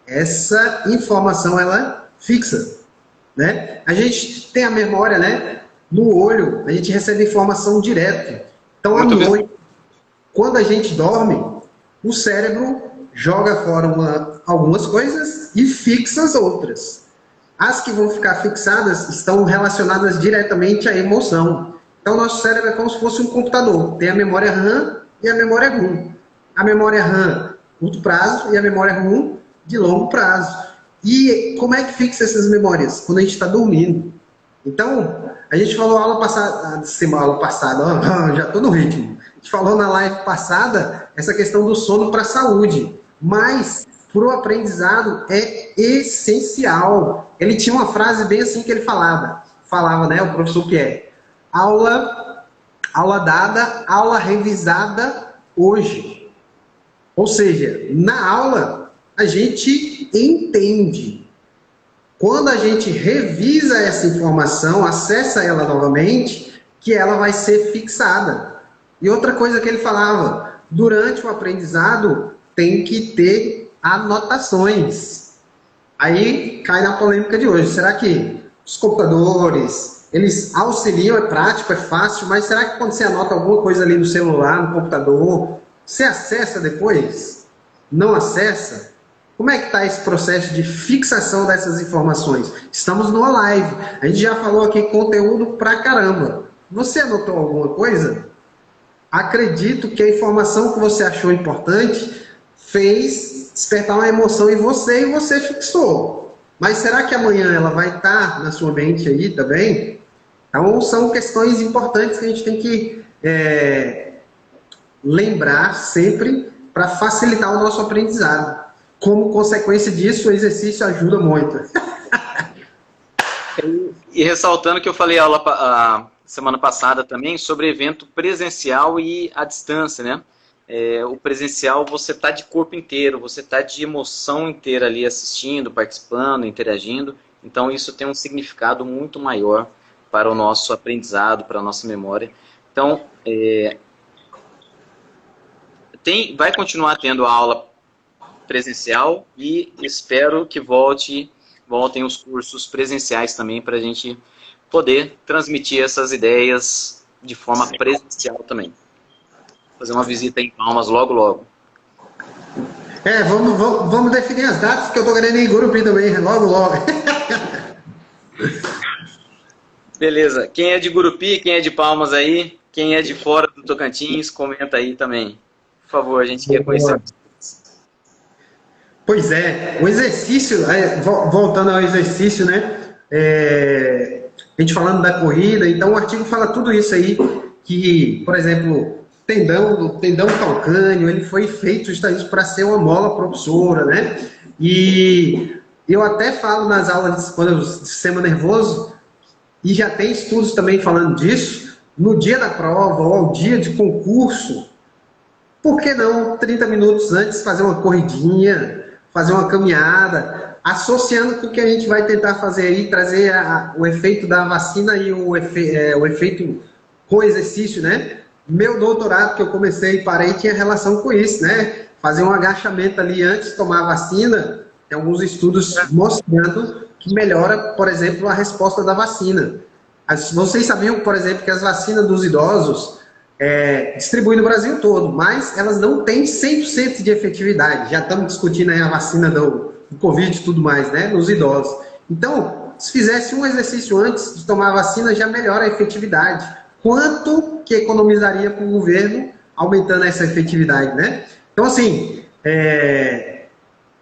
Essa informação, ela fixa, né? A gente tem a memória, né? No olho, a gente recebe informação direto. Então, à noite, quando a gente dorme, o cérebro joga fora algumas coisas e fixa as outras. As que vão ficar fixadas estão relacionadas diretamente à emoção. Então, nosso cérebro é como se fosse um computador. Tem a memória RAM e a memória ROM. A memória RAM, curto prazo, e a memória ROM, de longo prazo. E como é que fixa essas memórias? Quando a gente está dormindo. Então, a gente falou aula passada, já estou no ritmo. A gente falou na live passada essa questão do sono para a saúde. Mas, para o aprendizado, é essencial. Ele tinha uma frase bem assim que ele falava, né, o professor Pierre. Aula dada, aula revisada hoje. Ou seja, na aula, a gente entende. Quando a gente revisa essa informação, acessa ela novamente, que ela vai ser fixada. E outra coisa que ele falava, durante o aprendizado tem que ter anotações. Aí cai na polêmica de hoje. Será que os computadores, eles auxiliam, é prático, é fácil, mas será que quando você anota alguma coisa ali no celular, no computador, você acessa depois? Não acessa? Como é que está esse processo de fixação dessas informações? Estamos numa live. A gente já falou aqui conteúdo pra caramba. Você anotou alguma coisa? Acredito que a informação que você achou importante fez despertar uma emoção em você e você fixou. Mas será que amanhã ela vai estar na sua mente aí também? Então são questões importantes que a gente tem que lembrar sempre para facilitar o nosso aprendizado. Como consequência disso, o exercício ajuda muito. E ressaltando que eu falei a semana passada também sobre evento presencial e à distância, né? O presencial você está de corpo inteiro, você está de emoção inteira ali assistindo, participando, interagindo. Então isso tem um significado muito maior para o nosso aprendizado, para a nossa memória. Então, vai continuar tendo a aula presencial e espero que voltem os cursos presenciais também para a gente poder transmitir essas ideias de forma presencial também. Fazer uma visita em Palmas logo, logo. Vamos definir as datas que eu estou querendo ir em Gurupi também, logo, logo. Beleza. Quem é de Gurupi, quem é de Palmas aí, quem é de fora do Tocantins, comenta aí também. Por favor, a gente quer conhecer. Pois é, o exercício, voltando ao exercício, né? a gente falando da corrida, então o artigo fala tudo isso aí, que, por exemplo, tendão calcâneo, ele foi feito justamente para ser uma mola propulsora, né? E eu até falo nas aulas, quando eu sistema nervoso, e já tem estudos também falando disso, no dia da prova ou ao dia de concurso, por que não 30 minutos antes fazer uma corridinha, fazer uma caminhada, associando com o que a gente vai tentar fazer aí, trazer o efeito da vacina e o efeito com exercício, né? Meu doutorado que eu comecei e parei tinha relação com isso, né? Fazer um agachamento ali antes de tomar a vacina, tem alguns estudos mostrando que melhora, por exemplo, a resposta da vacina. Vocês sabiam, por exemplo, que as vacinas dos idosos distribuem no Brasil todo, mas elas não têm 100% de efetividade. Já estamos discutindo aí a vacina do Covid e tudo mais, né, nos idosos. Então, se fizesse um exercício antes de tomar a vacina, já melhora a efetividade. Quanto que economizaria para o governo aumentando essa efetividade, né? Então, assim,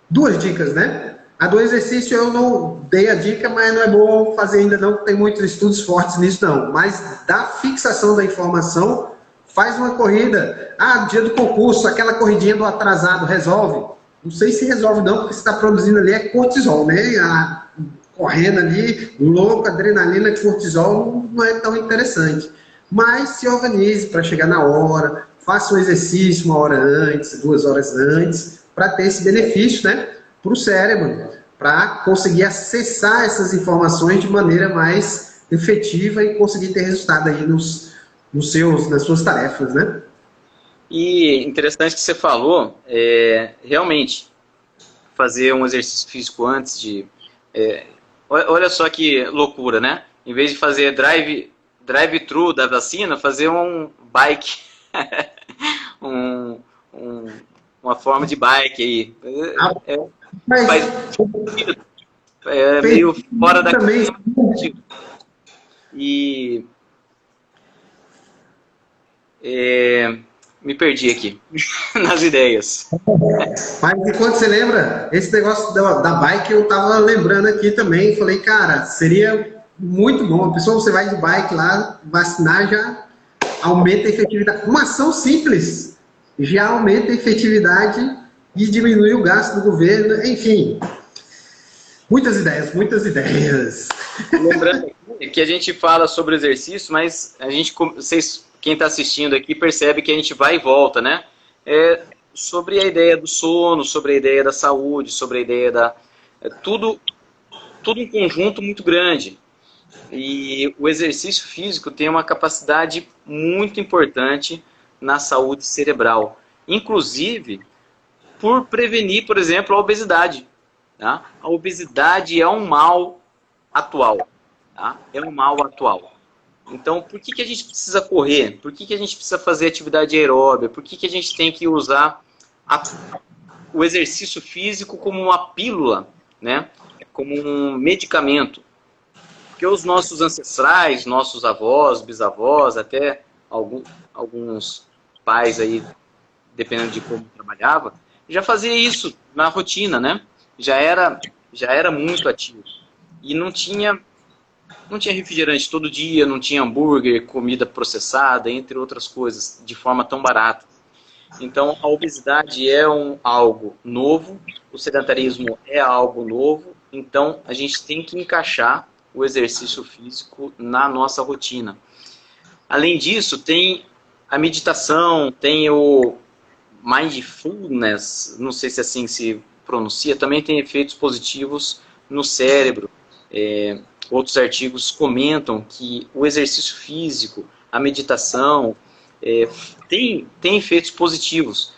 duas dicas, né? A do exercício eu não dei a dica, mas não é bom fazer ainda não, tem muitos estudos fortes nisso não. Mas da fixação da informação, faz uma corrida. Dia do concurso, aquela corridinha do atrasado, resolve? Não sei se resolve não, porque você está produzindo ali cortisol, né? Correndo ali, louco, adrenalina, cortisol, não é tão interessante. Mas se organize para chegar na hora, faça um exercício 1 hora antes, 2 horas antes, para ter esse benefício, né? Para o cérebro, para conseguir acessar essas informações de maneira mais efetiva e conseguir ter resultado aí nas suas tarefas, né? E interessante que você falou, realmente, fazer um exercício físico antes de... olha só que loucura, né? Em vez de fazer drive-thru da vacina, fazer um bike, uma forma de bike aí. Faz sentido. Meio fora da também. E me perdi aqui nas ideias. Mas enquanto você lembra, esse negócio da bike eu tava lembrando aqui também. Falei, cara, seria muito bom. A pessoa, você vai de bike lá, vacinar já aumenta a efetividade. Uma ação simples já aumenta a efetividade e diminui o gasto do governo. Enfim, muitas ideias, muitas ideias. Lembrando que a gente fala sobre exercício, mas quem está assistindo aqui percebe que a gente vai e volta, né? Sobre a ideia do sono, sobre a ideia da saúde, sobre a ideia da... tudo um conjunto muito grande. E o exercício físico tem uma capacidade muito importante na saúde cerebral. Inclusive, por prevenir, por exemplo, a obesidade. Tá? A obesidade é um mal atual. Tá? É um mal atual. Então, por que a gente precisa correr? Por que a gente precisa fazer atividade aeróbica? Por que a gente tem que usar o exercício físico como uma pílula, né? Como um medicamento? Porque os nossos ancestrais, nossos avós, bisavós, até alguns pais aí, dependendo de como trabalhava, já fazia isso na rotina, né? Já era muito ativo. E não tinha refrigerante todo dia, não tinha hambúrguer, comida processada, entre outras coisas, de forma tão barata. Então, a obesidade é algo novo, o sedentarismo é algo novo, então a gente tem que encaixar o exercício físico na nossa rotina. Além disso, tem a meditação, tem o mindfulness, não sei se assim se pronuncia, também tem efeitos positivos no cérebro. Outros artigos comentam que o exercício físico, a meditação, tem efeitos positivos.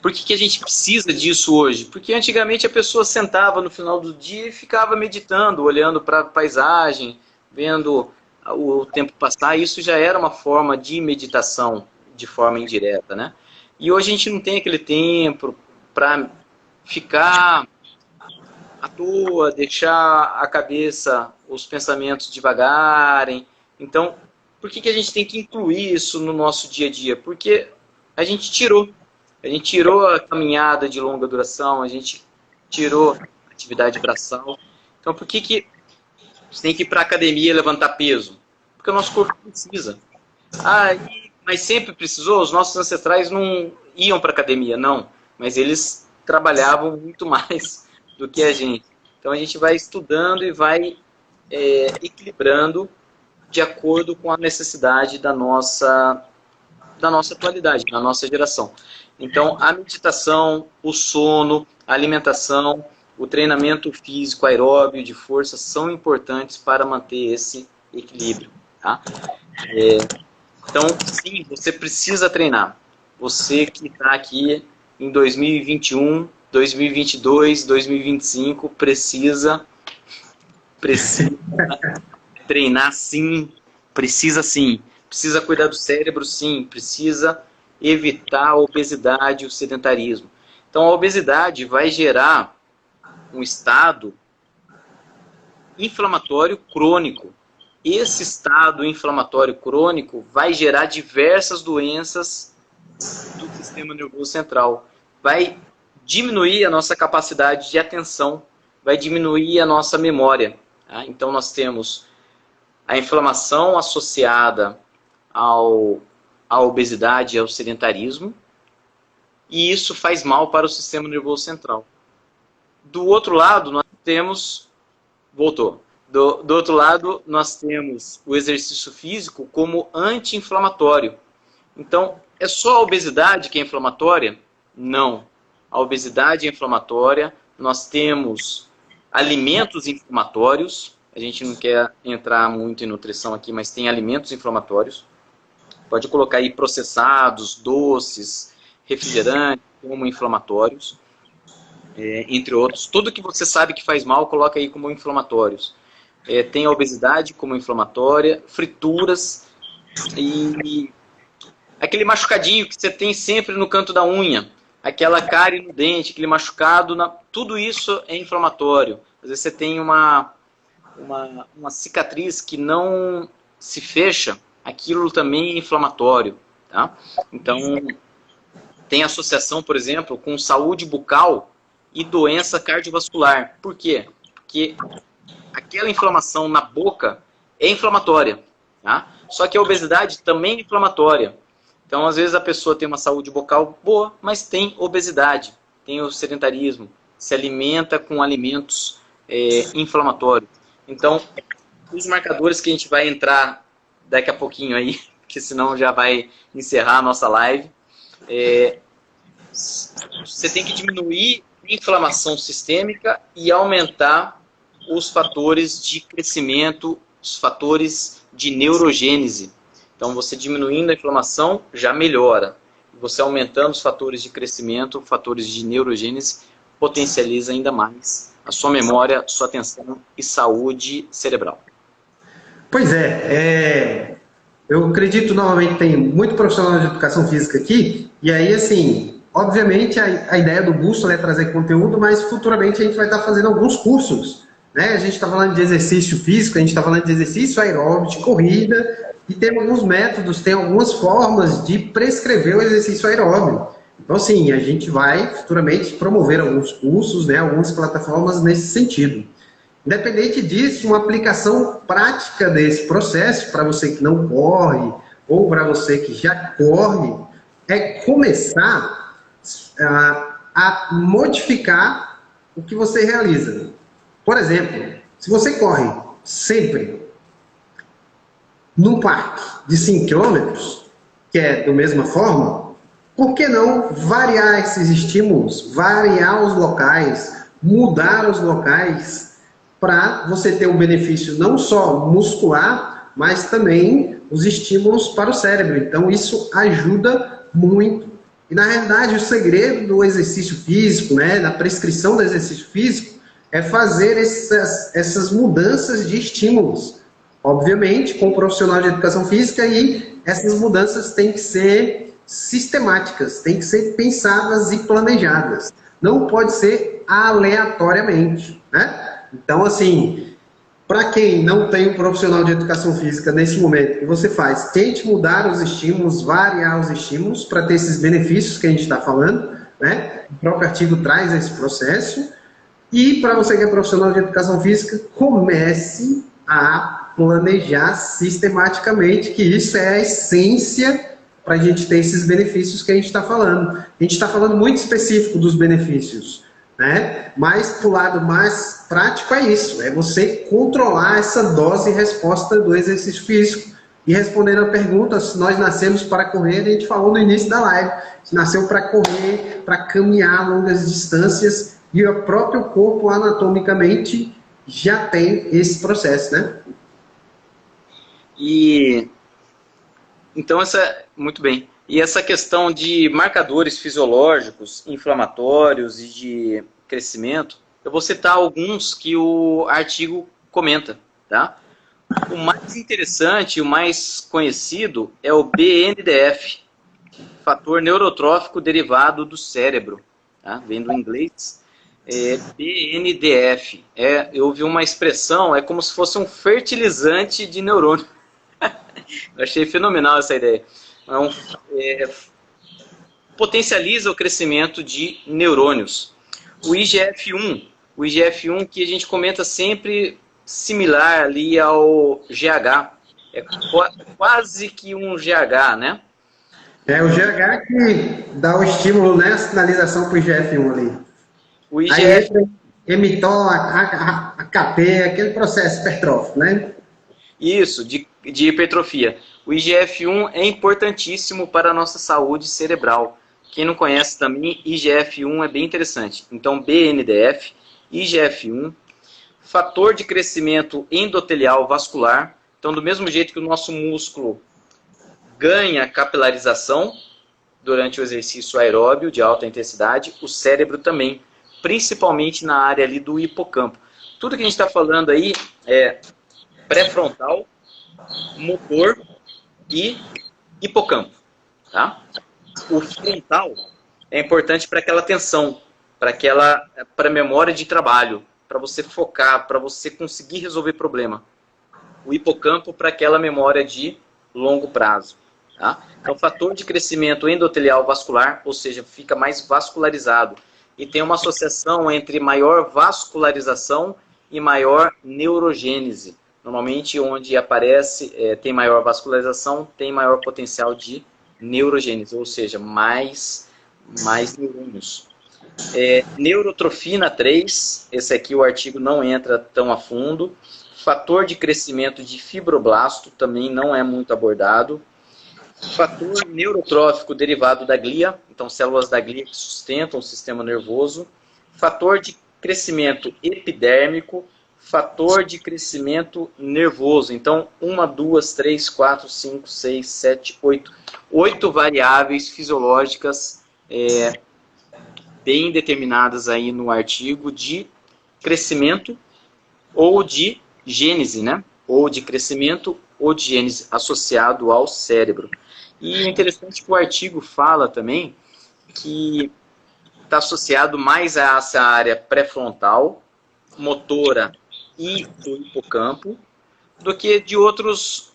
Por que a gente precisa disso hoje? Porque antigamente a pessoa sentava no final do dia e ficava meditando, olhando para a paisagem, vendo o tempo passar. Isso já era uma forma de meditação de forma indireta, né? E hoje a gente não tem aquele tempo para ficar à toa, deixar a cabeça, os pensamentos devagarem. Então, por que a gente tem que incluir isso no nosso dia a dia? Porque a gente tirou a caminhada de longa duração, a gente tirou a atividade braçal. Então, por que você tem que ir para a academia levantar peso? Porque o nosso corpo precisa. Mas sempre precisou? Os nossos ancestrais não iam para a academia, não. Mas eles trabalhavam muito mais do que a gente. Então a gente vai estudando e vai equilibrando de acordo com a necessidade da nossa atualidade, da nossa geração. Então a meditação, o sono, a alimentação, o treinamento físico, aeróbio, de força, são importantes para manter esse equilíbrio. Tá? Então, sim, você precisa treinar. Você que está aqui em 2021, 2022, 2025, precisa treinar sim, precisa sim. Precisa cuidar do cérebro sim, precisa evitar a obesidade e o sedentarismo. Então, a obesidade vai gerar um estado inflamatório crônico. Esse estado inflamatório crônico vai gerar diversas doenças do sistema nervoso central. Vai diminuir a nossa capacidade de atenção, vai diminuir a nossa memória. Tá? Então nós temos a inflamação associada à obesidade e ao sedentarismo, e isso faz mal para o sistema nervoso central. Do outro lado, nós temos... Voltou. Do outro lado, nós temos o exercício físico como anti-inflamatório. Então, é só a obesidade que é inflamatória? Não. A obesidade é inflamatória. Nós temos alimentos inflamatórios. A gente não quer entrar muito em nutrição aqui, mas tem alimentos inflamatórios. Pode colocar aí processados, doces, refrigerantes, como inflamatórios. Entre outros. Tudo que você sabe que faz mal, coloca aí como inflamatórios. Tem a obesidade como inflamatória, frituras e aquele machucadinho que você tem sempre no canto da unha, aquela cárie no dente, aquele machucado, tudo isso é inflamatório. Às vezes você tem uma cicatriz que não se fecha, aquilo também é inflamatório. Tá? Então, tem associação, por exemplo, com saúde bucal e doença cardiovascular. Por quê? Porque aquela inflamação na boca é inflamatória. Tá? Só que a obesidade também é inflamatória. Então, às vezes, a pessoa tem uma saúde bucal boa, mas tem obesidade, tem o sedentarismo, se alimenta com alimentos inflamatórios. Então, os marcadores que a gente vai entrar daqui a pouquinho aí, que senão já vai encerrar a nossa live, você tem que diminuir a inflamação sistêmica e aumentar os fatores de crescimento, os fatores de neurogênese. Então, você diminuindo a inflamação já melhora. Você aumentando os fatores de crescimento, fatores de neurogênese, potencializa ainda mais a sua memória, sua atenção e saúde cerebral. Pois eu acredito, novamente, tem muito profissional de educação física aqui, e aí, assim, obviamente, a ideia do Bússola é trazer conteúdo, mas futuramente a gente vai estar fazendo alguns cursos, né? A gente está falando de exercício físico, a gente está falando de exercício aeróbico, de corrida, e tem alguns métodos, tem algumas formas de prescrever o exercício aeróbico. Então, assim, a gente vai futuramente promover alguns cursos, né, algumas plataformas nesse sentido. Independente disso, uma aplicação prática desse processo, para você que não corre, ou para você que já corre, é começar a modificar o que você realiza. Por exemplo, se você corre sempre num parque de 5 km, que é da mesma forma, por que não variar esses estímulos, variar os locais, mudar os locais, para você ter um benefício não só muscular, mas também os estímulos para o cérebro. Então isso ajuda muito. E na realidade o segredo do exercício físico, né, da prescrição do exercício físico, é fazer essas mudanças de estímulos. Obviamente, com o profissional de educação física, e essas mudanças têm que ser sistemáticas, têm que ser pensadas e planejadas. Não pode ser aleatoriamente, né? Então, assim, para quem não tem um profissional de educação física nesse momento, o que você faz? Tente mudar os estímulos, variar os estímulos para ter esses benefícios que a gente está falando, né? O próprio artigo traz esse processo. E para você que é profissional de educação física, comece a planejar sistematicamente, que isso é a essência para a gente ter esses benefícios que a gente está falando. A gente está falando muito específico dos benefícios, né? Mas para o lado mais prático é isso, é você controlar essa dose e resposta do exercício físico. E respondendo a pergunta, se nós nascemos para correr, a gente falou no início da live, se nasceu para correr, para caminhar longas distâncias, e o próprio corpo anatomicamente já tem esse processo, né? E então muito bem. E essa questão de marcadores fisiológicos, inflamatórios e de crescimento, eu vou citar alguns que o artigo comenta, tá? O mais interessante, o mais conhecido é o BNDF, fator neurotrófico derivado do cérebro, tá? Vem do inglês. BNDF. Eu ouvi uma expressão, é como se fosse um fertilizante de neurônio. Eu achei fenomenal essa ideia. Potencializa o crescimento de neurônios. O IGF-1 que a gente comenta sempre similar ali ao GH. É quase que um GH, né? É o GH que dá o estímulo, né? A sinalização para o IGF-1 ali. O IGF... Aí entra emitol, AKT, aquele processo hipertrófico, né? Isso, de hipertrofia. O IGF-1 é importantíssimo para a nossa saúde cerebral. Quem não conhece também, IGF-1 é bem interessante. Então, BNDF, IGF-1, fator de crescimento endotelial vascular. Então, do mesmo jeito que o nosso músculo ganha capilarização durante o exercício aeróbio de alta intensidade, o cérebro também, principalmente na área ali do hipocampo. Tudo que a gente está falando aí é pré-frontal, motor e hipocampo, tá? O frontal é importante para aquela atenção, para a memória de trabalho, para você focar, para você conseguir resolver problema. O hipocampo para aquela memória de longo prazo, tá? Então, fator de crescimento endotelial vascular, ou seja, fica mais vascularizado. E tem uma associação entre maior vascularização e maior neurogênese. Normalmente, onde aparece, tem maior vascularização, tem maior potencial de neurogênese, ou seja, mais neurônios. Neurotrofina 3, esse aqui o artigo não entra tão a fundo. Fator de crescimento de fibroblasto também não é muito abordado. Fator neurotrófico derivado da glia, então células da glia que sustentam o sistema nervoso. Fator de crescimento epidérmico, fator de crescimento nervoso. Então, 1, 2, 3, 4, 5, 6, 7, 8. 8 variáveis fisiológicas bem determinadas aí no artigo de crescimento ou de gênese, né? Ou de crescimento ou de gênese associado ao cérebro. E é interessante que o artigo fala também que está associado mais a essa área pré-frontal, motora e do hipocampo, do que de outras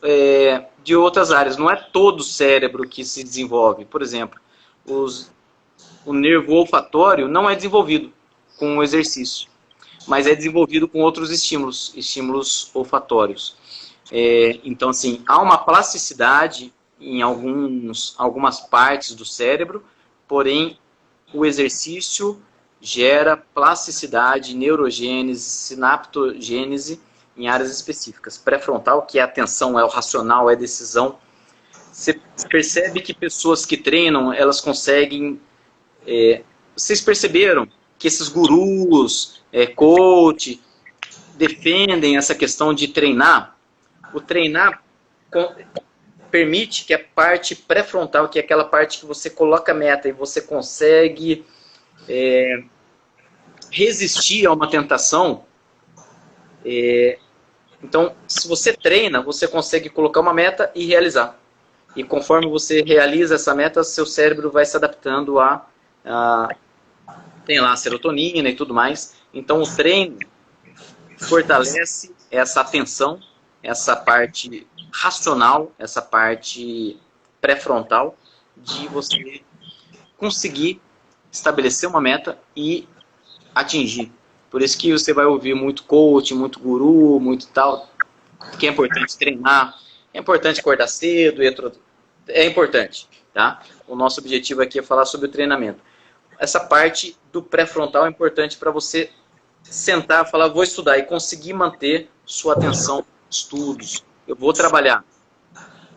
áreas. Não é todo o cérebro que se desenvolve. Por exemplo, o nervo olfatório não é desenvolvido com o exercício, mas é desenvolvido com outros estímulos olfatórios. Então, assim, há uma plasticidade em algumas partes do cérebro, porém, o exercício gera plasticidade, neurogênese, sinaptogênese em áreas específicas. Pré-frontal, que é atenção, é o racional, é decisão. Você percebe que pessoas que treinam, elas conseguem... vocês perceberam que esses gurus, coach, defendem essa questão de treinar? O treinar permite que a parte pré-frontal, que é aquela parte que você coloca a meta e você consegue resistir a uma tentação. Então, se você treina, você consegue colocar uma meta e realizar. E conforme você realiza essa meta, seu cérebro vai se adaptando tem lá a serotonina e tudo mais. Então, o treino fortalece essa atenção, essa parte racional, essa parte pré-frontal, de você conseguir estabelecer uma meta e atingir. Por isso que você vai ouvir muito coach, muito guru, muito tal. que é importante treinar, é importante acordar cedo, é importante, tá? O nosso objetivo aqui é falar sobre o treinamento. Essa parte do pré-frontal é importante para você sentar, falar, vou estudar e conseguir manter sua atenção nos estudos. Eu vou trabalhar.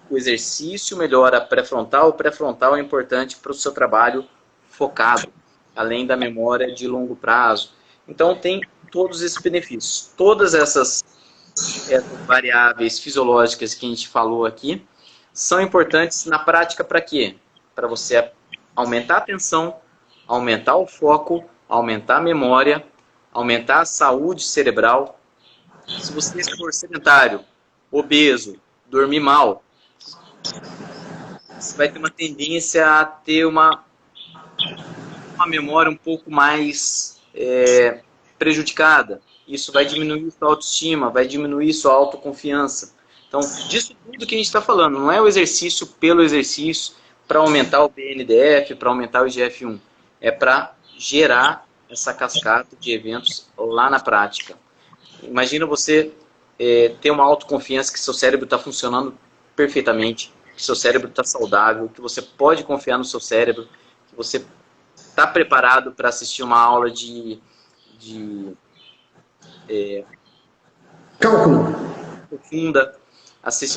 O exercício melhora pré-frontal, o pré-frontal é importante para o seu trabalho focado, além da memória de longo prazo. Então tem todos esses benefícios. Todas essas variáveis fisiológicas que a gente falou aqui são importantes na prática para quê? Para você aumentar a atenção, aumentar o foco, aumentar a memória, aumentar a saúde cerebral. Se você for sedentário, obeso, dormir mal, você vai ter uma tendência a ter uma memória um pouco mais prejudicada. Isso vai diminuir sua autoestima, vai diminuir sua autoconfiança. Então, disso tudo que a gente está falando, não é o exercício pelo exercício para aumentar o BNDF, para aumentar o IGF-1. É para gerar essa cascata de eventos lá na prática. Imagina você ter uma autoconfiança que seu cérebro está funcionando perfeitamente, que seu cérebro está saudável, que você pode confiar no seu cérebro, que você está preparado para assistir uma aula de cálculo profunda,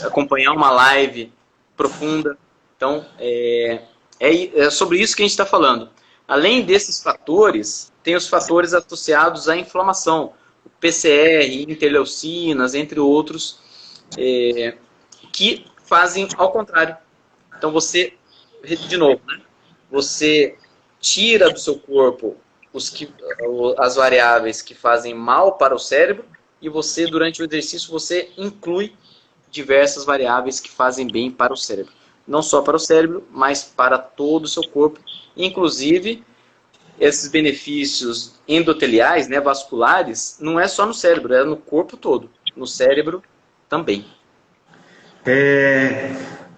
acompanhar uma live profunda. Então, é sobre isso que a gente está falando. Além desses fatores, tem os fatores associados à inflamação, o PCR, interleucinas, entre outros, que fazem ao contrário. Então você, de novo, né? Você tira do seu corpo as variáveis que fazem mal para o cérebro e você, durante o exercício, você inclui diversas variáveis que fazem bem para o cérebro. Não só para o cérebro, mas para todo o seu corpo. Inclusive, esses benefícios endoteliais, né, vasculares, não é só no cérebro, é no corpo todo. No cérebro também.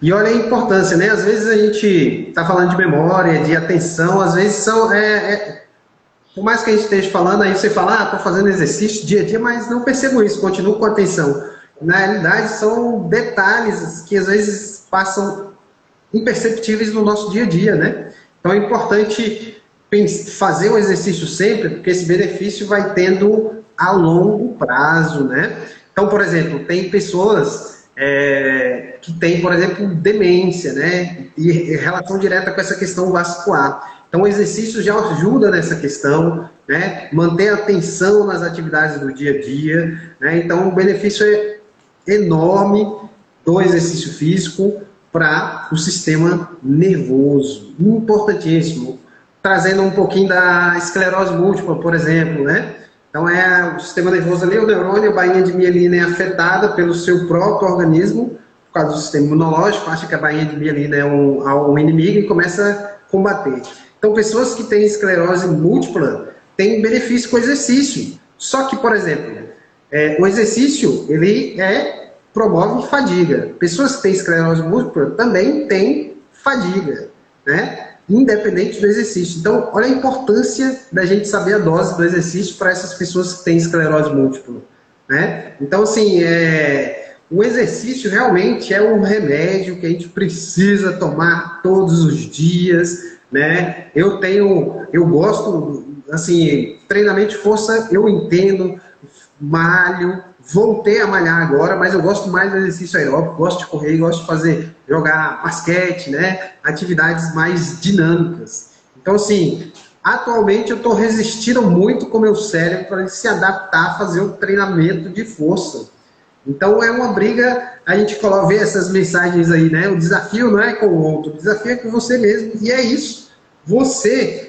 E olha a importância, né? Às vezes a gente está falando de memória, de atenção, às vezes por mais que a gente esteja falando, aí você fala, estou fazendo exercício dia a dia, mas não percebo isso, continuo com atenção. Na realidade, são detalhes que às vezes passam imperceptíveis no nosso dia a dia, né? Então é importante fazer o exercício sempre, porque esse benefício vai tendo a longo prazo, né? Então, por exemplo, tem pessoas que têm, por exemplo, demência, né? E relação direta com essa questão vascular. Então, o exercício já ajuda nessa questão, né? Manter a atenção nas atividades do dia a dia, né? Então, o benefício é enorme do exercício físico para o sistema nervoso. Importantíssimo. Trazendo um pouquinho da esclerose múltipla, por exemplo, né? Então, o sistema nervoso ali, o neurônio, a bainha de mielina é afetada pelo seu próprio organismo, por causa do sistema imunológico, acha que a bainha de mielina é um inimigo e começa a combater. Então, pessoas que têm esclerose múltipla têm benefício com o exercício. Só que, por exemplo, o exercício, ele promove fadiga. Pessoas que têm esclerose múltipla também têm fadiga, né? Independente do exercício. Então, olha a importância da gente saber a dose do exercício para essas pessoas que têm esclerose múltipla, né? Então, assim, o exercício realmente é um remédio que a gente precisa tomar todos os dias, né? Eu gosto, assim, treinamento de força, eu entendo, malho, voltei a malhar agora, mas eu gosto mais do exercício aeróbico, gosto de correr, gosto de jogar basquete, né? Atividades mais dinâmicas. Então, assim, atualmente eu estou resistindo muito com o meu cérebro para ele se adaptar a fazer o treinamento de força. Então, é uma briga, a gente vê essas mensagens aí, né? O desafio não é com o outro, o desafio é com você mesmo, e é isso.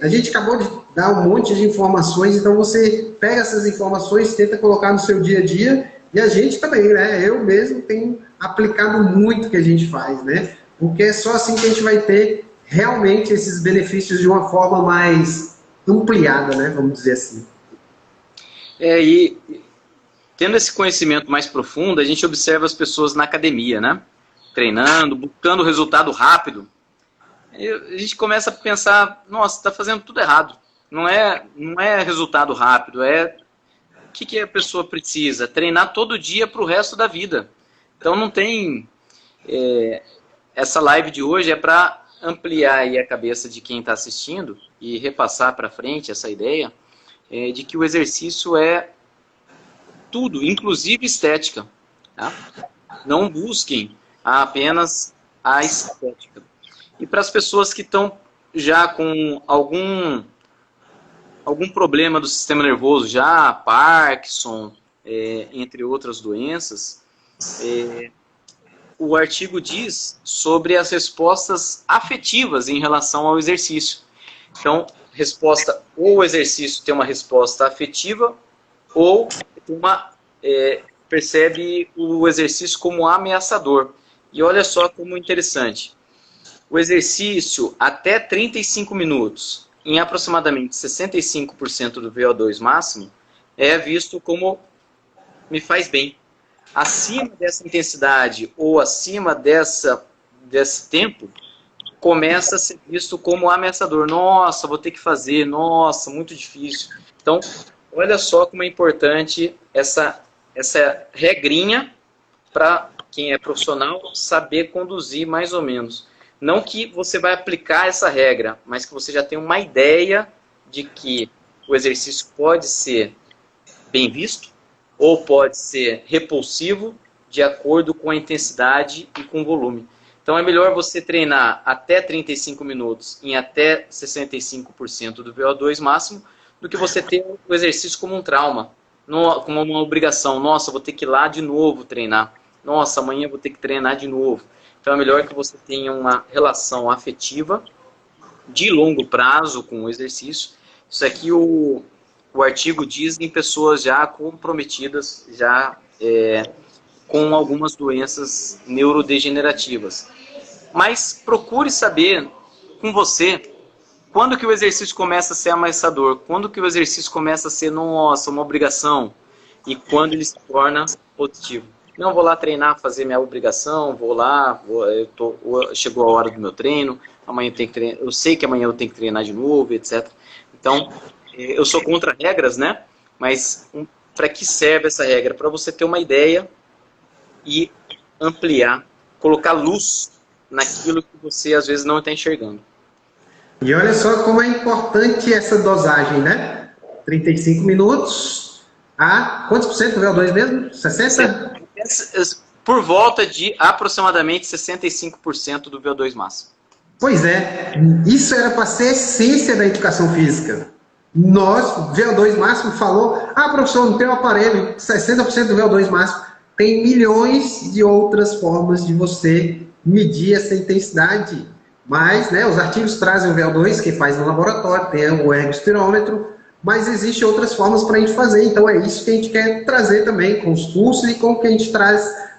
A gente acabou de dar um monte de informações, então você pega essas informações, tenta colocar no seu dia a dia, e a gente também, né? Eu mesmo tenho aplicado muito o que a gente faz, né? Porque é só assim que a gente vai ter realmente esses benefícios de uma forma mais ampliada, né? Vamos dizer assim. E tendo esse conhecimento mais profundo, a gente observa as pessoas na academia, né? Treinando, buscando resultado rápido. E a gente começa a pensar, nossa, está fazendo tudo errado. Não é resultado rápido, que a pessoa precisa? Treinar todo dia para o resto da vida. Então não tem... essa live de hoje é para ampliar aí a cabeça de quem está assistindo e repassar para frente essa ideia de que o exercício é tudo, inclusive estética. Tá? Não busquem apenas a estética. E para as pessoas que estão já com algum problema do sistema nervoso, já Parkinson, entre outras doenças, o artigo diz sobre as respostas afetivas em relação ao exercício. Então, ou o exercício tem uma resposta afetiva, ou percebe o exercício como ameaçador. E olha só como interessante. O exercício até 35 minutos, em aproximadamente 65% do VO2 máximo, é visto como me faz bem. Acima dessa intensidade ou acima desse tempo, começa a ser visto como ameaçador. Nossa, vou ter que fazer, nossa, muito difícil. Então, olha só como é importante essa regrinha para quem é profissional saber conduzir mais ou menos. Não que você vai aplicar essa regra, mas que você já tem uma ideia de que o exercício pode ser bem visto ou pode ser repulsivo de acordo com a intensidade e com o volume. Então é melhor você treinar até 35 minutos em até 65% do VO2 máximo do que você ter o exercício como um trauma, como uma obrigação. Nossa, vou ter que ir lá de novo treinar. Nossa, amanhã vou ter que treinar de novo. Então é melhor que você tenha uma relação afetiva de longo prazo com o exercício. Isso aqui o artigo diz em pessoas já comprometidas, já com algumas doenças neurodegenerativas. Mas procure saber com você quando que o exercício começa a ser ameaçador, quando que o exercício começa a ser, nossa, uma obrigação, e quando ele se torna positivo. Não vou lá treinar, fazer minha obrigação, chegou a hora do meu treino, amanhã eu tenho que treinar, eu sei que amanhã eu tenho que treinar de novo, etc. Então, eu sou contra regras, né? Mas para que serve essa regra? Para você ter uma ideia e ampliar, colocar luz naquilo que você às vezes não está enxergando. E olha só como é importante essa dosagem, né? 35 minutos a quantos por cento do VO2 mesmo? 60%? Por volta de aproximadamente 65% do VO2 máximo. Pois é, isso era para ser a essência da educação física. Nós, VO2 máximo, falou, professor, não tem um aparelho, 60% do VO2 máximo. Tem milhões de outras formas de você medir essa intensidade. Mas, né, os artigos trazem o VO2, que faz no laboratório, tem o ergospironômetro, mas existem outras formas para a gente fazer. Então é isso que a gente quer trazer também com os cursos e com o que a gente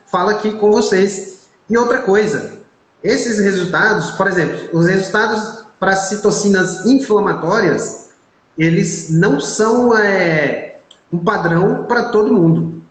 fala aqui com vocês. E outra coisa, esses resultados, por exemplo, os resultados para citocinas inflamatórias, eles não são um padrão para todo mundo.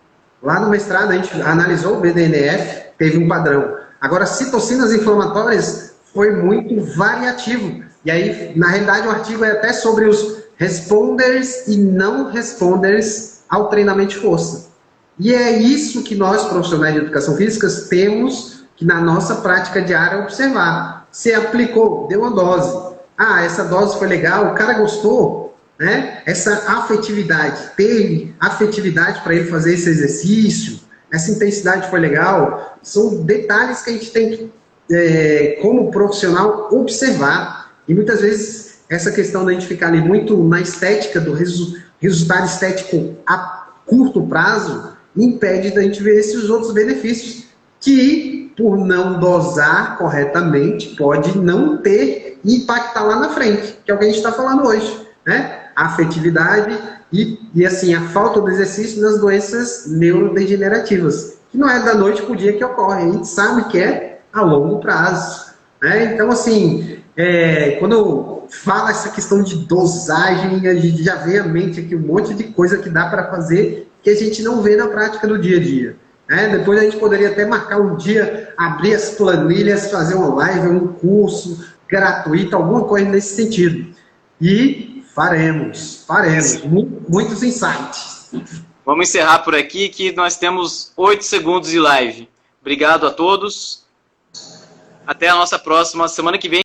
Lá no mestrado a gente analisou o BDNF, teve um padrão. Agora, citocinas inflamatórias foi muito variativo. E aí, na realidade, o artigo é até sobre os responders e não responders ao treinamento de força. E é isso que nós, profissionais de educação física, temos que na nossa prática diária observar. Você aplicou, deu uma dose. Essa dose foi legal, o cara gostou, né? Essa afetividade, teve afetividade para ele fazer esse exercício, essa intensidade foi legal. São detalhes que a gente tem que, como profissional, observar. E muitas vezes essa questão da gente ficar ali muito na estética, do resultado estético a curto prazo, impede da gente ver esses outros benefícios que, por não dosar corretamente, pode não ter e impactar lá na frente, que é o que a gente está falando hoje, né? A afetividade e assim, a falta do exercício nas doenças neurodegenerativas, que não é da noite para o dia que ocorre, a gente sabe que é a longo prazo, né? Então, assim, quando fala essa questão de dosagem, a gente já vê à mente aqui um monte de coisa que dá para fazer que a gente não vê na prática do dia a dia. Depois a gente poderia até marcar um dia, abrir as planilhas, fazer uma live, um curso gratuito, alguma coisa nesse sentido. E faremos muitos insights. Vamos encerrar por aqui, que nós temos 8 segundos de live. Obrigado a todos. Até a nossa próxima semana que vem.